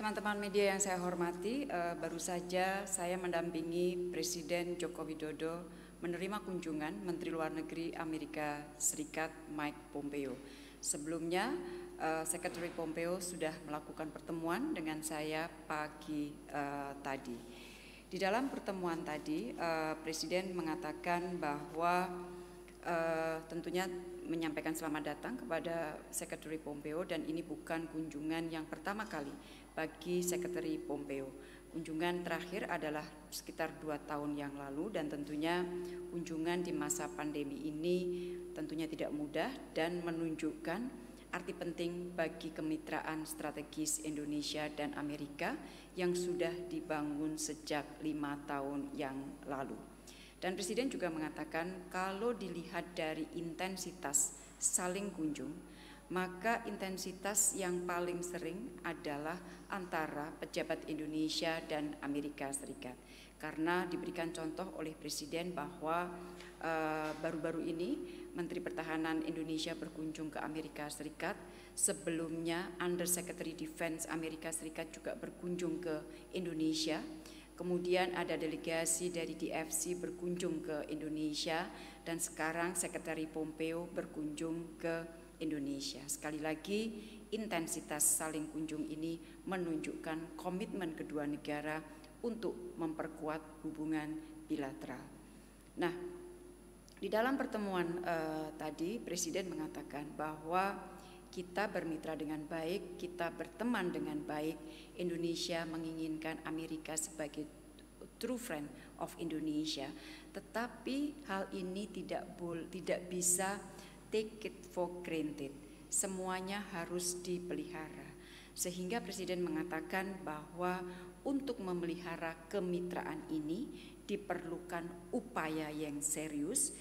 Teman-teman media yang saya hormati, baru saja saya mendampingi Presiden Joko Widodo menerima kunjungan Menteri Luar Negeri Amerika Serikat Mike Pompeo. Sebelumnya, Sekretari Pompeo sudah melakukan pertemuan dengan saya pagi tadi. Di dalam pertemuan tadi, Presiden mengatakan bahwa tentunya menyampaikan selamat datang kepada Sekretari Pompeo, dan ini bukan kunjungan yang pertama kali bagi Sekretari Pompeo. Kunjungan terakhir adalah sekitar 2 tahun yang lalu, dan tentunya kunjungan di masa pandemi ini tentunya tidak mudah dan menunjukkan arti penting bagi kemitraan strategis Indonesia dan Amerika yang sudah dibangun sejak 5 tahun yang lalu. Dan Presiden juga mengatakan kalau dilihat dari intensitas saling kunjung, maka intensitas yang paling sering adalah antara pejabat Indonesia dan Amerika Serikat. Karena diberikan contoh oleh Presiden bahwa baru-baru ini Menteri Pertahanan Indonesia berkunjung ke Amerika Serikat. Sebelumnya Undersecretary Defense Amerika Serikat juga berkunjung ke Indonesia. Kemudian ada delegasi dari DFC berkunjung ke Indonesia, dan sekarang Sekretari Pompeo berkunjung ke Indonesia. Sekali lagi, intensitas saling kunjung ini menunjukkan komitmen kedua negara untuk memperkuat hubungan bilateral. Nah, di dalam pertemuan tadi Presiden mengatakan bahwa kita bermitra dengan baik, kita berteman dengan baik. Indonesia menginginkan Amerika sebagai true friend of Indonesia, tetapi hal ini tidak bisa take it for granted. Semuanya harus dipelihara. Sehingga Presiden mengatakan bahwa untuk memelihara kemitraan ini diperlukan upaya yang serius,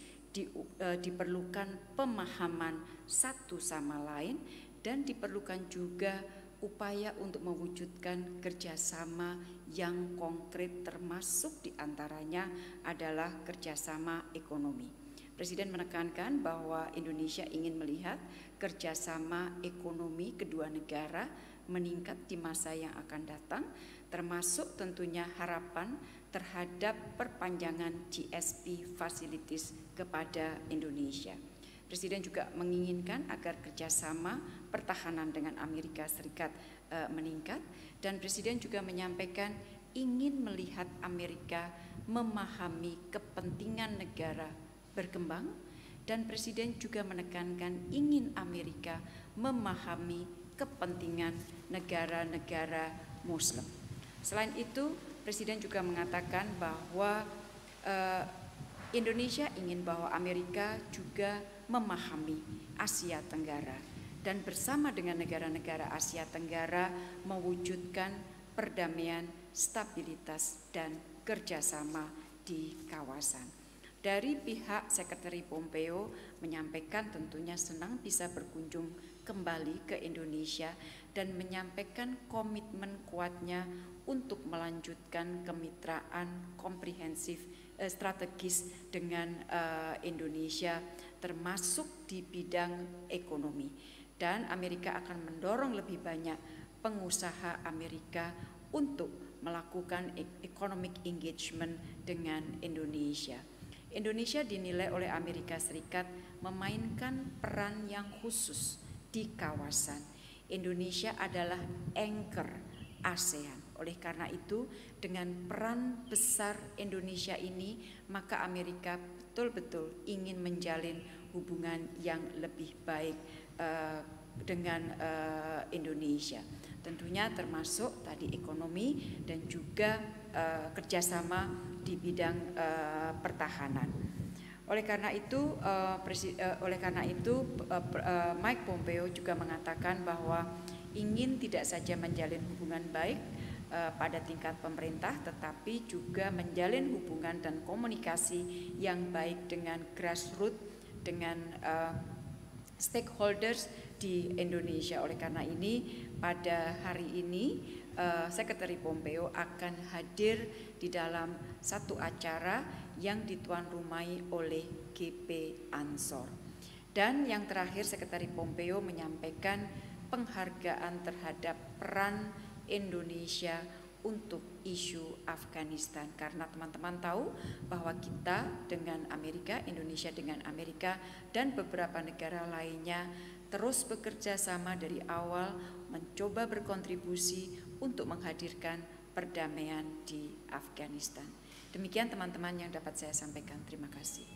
diperlukan pemahaman satu sama lain, dan diperlukan juga upaya untuk mewujudkan kerjasama yang konkret, termasuk diantaranya adalah kerjasama ekonomi. Presiden menekankan bahwa Indonesia ingin melihat kerjasama ekonomi kedua negara meningkat di masa yang akan datang, termasuk tentunya harapan terhadap perpanjangan GSP facilities kepada Indonesia. Presiden juga menginginkan agar kerjasama pertahanan dengan Amerika Serikat meningkat, dan Presiden juga menyampaikan ingin melihat Amerika memahami kepentingan negara berkembang, dan Presiden juga menekankan ingin Amerika memahami kepentingan negara-negara Muslim. Selain itu, Presiden juga mengatakan bahwa Indonesia ingin bahwa Amerika juga memahami Asia Tenggara, dan bersama dengan negara-negara Asia Tenggara mewujudkan perdamaian, stabilitas, dan kerjasama di kawasan. Dari pihak Sekretari Pompeo menyampaikan tentunya senang bisa berkunjung kembali ke Indonesia dan menyampaikan komitmen kuatnya untuk melanjutkan kemitraan komprehensif strategis dengan Indonesia, termasuk di bidang ekonomi. Dan Amerika akan mendorong lebih banyak pengusaha Amerika untuk melakukan economic engagement dengan Indonesia. Indonesia dinilai oleh Amerika Serikat memainkan peran yang khusus di kawasan. Indonesia adalah anchor ASEAN. Oleh karena itu, dengan peran besar Indonesia ini, maka Amerika betul-betul ingin menjalin hubungan yang lebih baik dengan Indonesia. Tentunya termasuk tadi ekonomi dan juga kerjasama di bidang pertahanan. Oleh karena itu, Mike Pompeo juga mengatakan bahwa ingin tidak saja menjalin hubungan baik pada tingkat pemerintah, tetapi juga menjalin hubungan dan komunikasi yang baik dengan grassroots, dengan stakeholders di Indonesia. Oleh karena ini, pada hari ini Sekretari Pompeo akan hadir di dalam satu acara yang dituan rumahi oleh GP Ansor. Dan yang terakhir, Sekretari Pompeo menyampaikan penghargaan terhadap peran Indonesia untuk isu Afghanistan, karena teman-teman tahu bahwa kita dengan Amerika, Indonesia dengan Amerika dan beberapa negara lainnya terus bekerja sama dari awal mencoba berkontribusi untuk menghadirkan perdamaian di Afghanistan. Demikian teman-teman yang dapat saya sampaikan. Terima kasih.